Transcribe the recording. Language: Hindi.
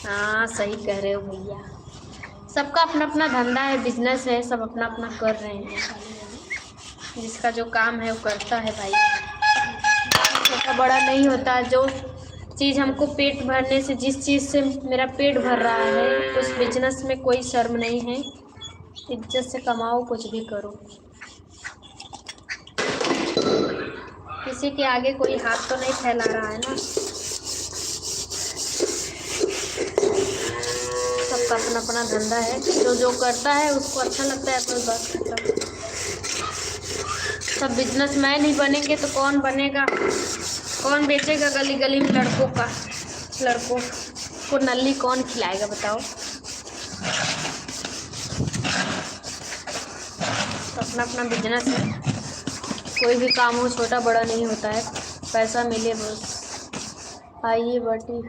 हाँ सही कह रहे हो भैया। सबका अपना अपना धंधा है, बिजनेस है, सब अपना अपना कर रहे हैं। जिसका जो काम है वो करता है भाई। छोटा बड़ा नहीं होता। जो चीज़ हमको पेट भरने से, जिस चीज़ से मेरा पेट भर रहा है, उस बिजनेस में कोई शर्म नहीं है। इज्जत से कमाओ, कुछ भी करो। किसी के आगे कोई हाथ तो नहीं फैला रहा है ना। सबका अपना अपना धंधा है। जो जो करता है उसको अच्छा लगता है, अपनी बात खत्म। सब बिजनेसमैन ही बनेंगे तो कौन बनेगा? कौन बेचेगा गली गली में लड़कों को नल्ली कौन खिलाएगा बताओ? तो अपना अपना बिजनेस है। कोई भी काम हो छोटा बड़ा नहीं होता है, पैसा मिले बस। आइए बाटी।